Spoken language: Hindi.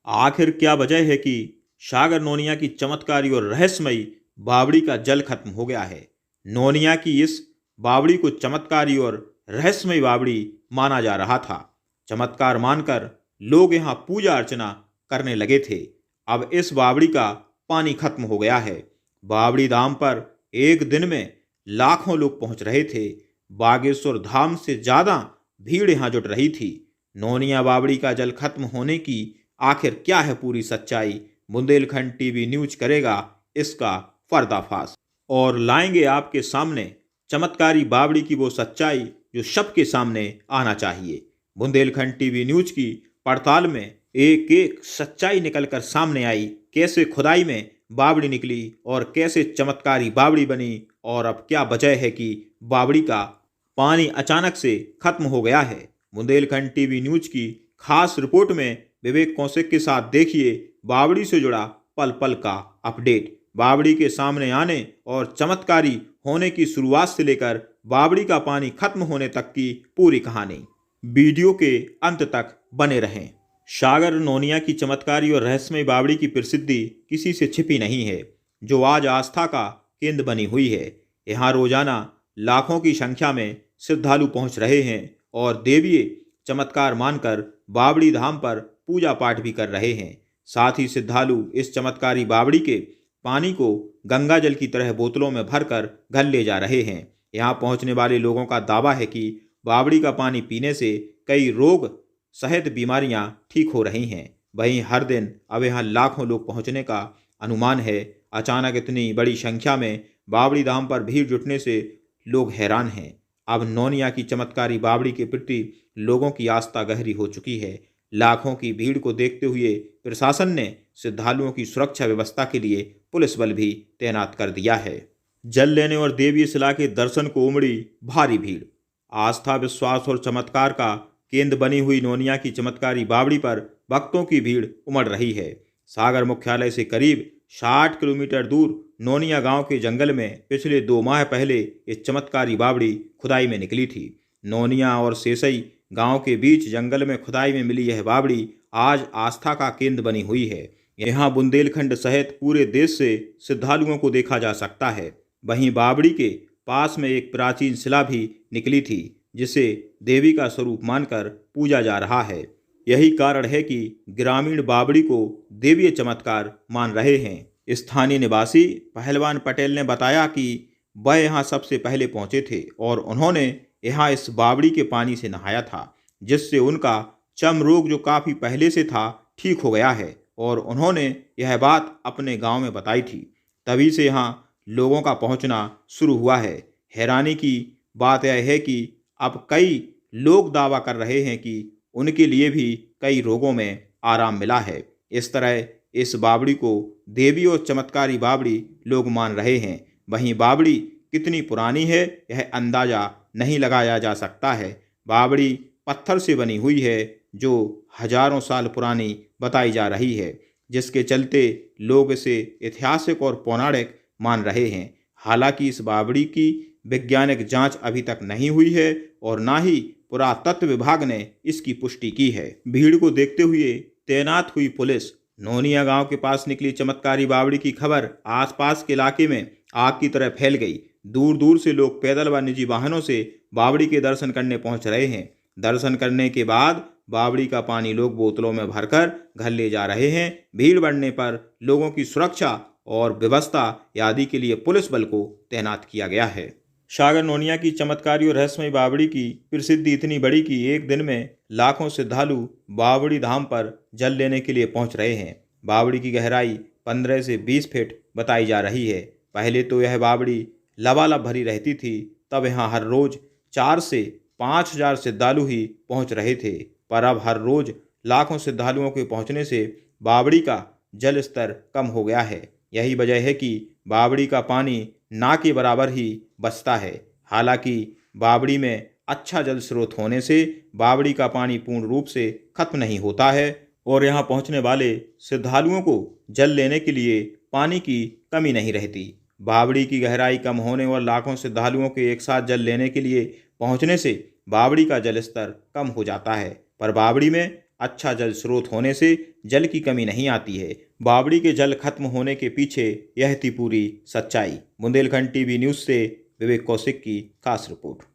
आखिर क्या वजह है कि सागर नोनिया की चमत्कारी और रहस्यमयी बावड़ी का जल खत्म हो गया है। नोनिया की इस बावड़ी को चमत्कारी और रहस्यमयी बावड़ी माना जा रहा था। चमत्कार मानकर लोग यहाँ पूजा अर्चना करने लगे थे। अब इस बावड़ी का पानी खत्म हो गया है। बावड़ी धाम पर एक दिन में लाखों लोग पहुंच रहे थे। बागेश्वर धाम से ज्यादा भीड़ यहाँ जुट रही थी। नोनिया बावड़ी का जल खत्म होने की आखिर क्या है पूरी सच्चाई, बुंदेलखंड टीवी न्यूज करेगा इसका पर्दाफाश और लाएंगे आपके सामने चमत्कारी बावड़ी की वो सच्चाई जो सबके सामने आना चाहिए। बुंदेलखंड टीवी न्यूज की पड़ताल में एक एक सच्चाई निकलकर सामने आई। कैसे खुदाई में बावड़ी निकली और कैसे चमत्कारी बावड़ी बनी और अब क्या वजह है कि बावड़ी का पानी अचानक से खत्म हो गया है। बुंदेलखंड टीवी न्यूज की खास रिपोर्ट में विवेक कौशिक के साथ देखिए बावड़ी से जुड़ा पल पल का अपडेट। बावड़ी के सामने आने और चमत्कारी होने की शुरुआत से लेकर बावड़ी का पानी खत्म होने तक की पूरी कहानी वीडियो के अंत तक बने रहें। सागर नोनिया की चमत्कारी और रहस्यमय बावड़ी की प्रसिद्धि किसी से छिपी नहीं है, जो आज आस्था का केंद्र बनी हुई है। यहाँ रोजाना लाखों की संख्या में श्रद्धालु पहुंच रहे हैं और देवीय चमत्कार मानकर बावड़ी धाम पर पूजा पाठ भी कर रहे हैं। साथ ही श्रद्धालु इस चमत्कारी बावड़ी के पानी को गंगा जल की तरह बोतलों में भरकर घर ले जा रहे हैं। यहाँ पहुंचने वाले लोगों का दावा है कि बावड़ी का पानी पीने से कई रोग सहित बीमारियां ठीक हो रही हैं। वहीं हर दिन अब यहाँ लाखों लोग पहुंचने का अनुमान है। अचानक इतनी बड़ी संख्या में बावड़ी धाम पर भीड़ जुटने से लोग हैरान हैं। अब नोनिया की चमत्कारी बावड़ी के प्रति लोगों की आस्था गहरी हो चुकी है। लाखों की भीड़ को देखते हुए प्रशासन ने श्रद्धालुओं की सुरक्षा व्यवस्था के लिए पुलिस बल भी तैनात कर दिया है। जल लेने और देवीय शिला के दर्शन को उमड़ी भारी भीड़। आस्था, विश्वास और चमत्कार का केंद्र बनी हुई नोनिया की चमत्कारी बावड़ी पर भक्तों की भीड़ उमड़ रही है। सागर मुख्यालय से करीब 60 किलोमीटर दूर नोनिया गांव के जंगल में पिछले 2 माह पहले इस चमत्कारी बावड़ी खुदाई में निकली थी। नोनिया और सेसई गांव के बीच जंगल में खुदाई में मिली यह बावड़ी आज आस्था का केंद्र बनी हुई है। यहाँ बुंदेलखंड सहित पूरे देश से श्रद्धालुओं को देखा जा सकता है। वहीं बावड़ी के पास में एक प्राचीन शिला भी निकली थी, जिसे देवी का स्वरूप मानकर पूजा जा रहा है। यही कारण है कि ग्रामीण बावड़ी को देवीय चमत्कार मान रहे हैं। स्थानीय निवासी पहलवान पटेल ने बताया कि वह यहाँ सबसे पहले पहुंचे थे और उन्होंने यहाँ इस बावड़ी के पानी से नहाया था, जिससे उनका चर्म रोग जो काफ़ी पहले से था ठीक हो गया है और उन्होंने यह बात अपने गांव में बताई थी। तभी से यहाँ लोगों का पहुंचना शुरू हुआ है। हैरानी की बात यह है कि अब कई लोग दावा कर रहे हैं कि उनके लिए भी कई रोगों में आराम मिला है। इस तरह इस बावड़ी को देवी और चमत्कारी बावड़ी लोग मान रहे हैं। वहीं बावड़ी कितनी पुरानी है यह अंदाजा नहीं लगाया जा सकता है। बावड़ी पत्थर से बनी हुई है जो हजारों साल पुरानी बताई जा रही है, जिसके चलते लोग इसे ऐतिहासिक और पौराणिक मान रहे हैं। हालांकि इस बावड़ी की वैज्ञानिक जांच अभी तक नहीं हुई है और ना ही पुरातत्व विभाग ने इसकी पुष्टि की है। भीड़ को देखते हुए तैनात हुई पुलिस। नोनिया गांव के पास निकली चमत्कारी बावड़ी की खबर आसपास के इलाके में आग की तरह फैल गई। दूर दूर से लोग पैदल व निजी वाहनों से बावड़ी के दर्शन करने पहुंच रहे हैं। दर्शन करने के बाद बावड़ी का पानी लोग बोतलों में भरकर घर ले जा रहे हैं। भीड़ बढ़ने पर लोगों की सुरक्षा और व्यवस्था आदि के लिए पुलिस बल को तैनात किया गया है। सागर नोनिया की चमत्कारी और रहस्यमय बावड़ी की प्रसिद्धि इतनी बड़ी कि एक दिन में लाखों श्रद्धालु बावड़ी धाम पर जल लेने के लिए पहुंच रहे हैं। बावड़ी की गहराई 15 से 20 फीट बताई जा रही है। पहले तो यह बावड़ी लबालब भरी रहती थी, तब यहाँ हर रोज 4 से 5 हजार श्रद्धालु ही पहुंच रहे थे, पर अब हर रोज लाखों श्रद्धालुओं के पहुंचने से बावड़ी का जल स्तर कम हो गया है। यही वजह है कि बावड़ी का पानी ना के बराबर ही बचता है। हालांकि बावड़ी में अच्छा जल स्रोत होने से बावड़ी का पानी पूर्ण रूप से खत्म नहीं होता है और यहाँ पहुँचने वाले श्रद्धालुओं को जल लेने के लिए पानी की कमी नहीं रहती। बावड़ी की गहराई कम होने और लाखों श्रद्धालुओं के एक साथ जल लेने के लिए पहुँचने से बावड़ी का जल स्तर कम हो जाता है, पर बावड़ी में अच्छा जल स्रोत होने से जल की कमी नहीं आती है। बावड़ी के जल खत्म होने के पीछे यह थी पूरी सच्चाई। बुंदेलखंड टीवी न्यूज़ से विवेक कौशिक की खास रिपोर्ट।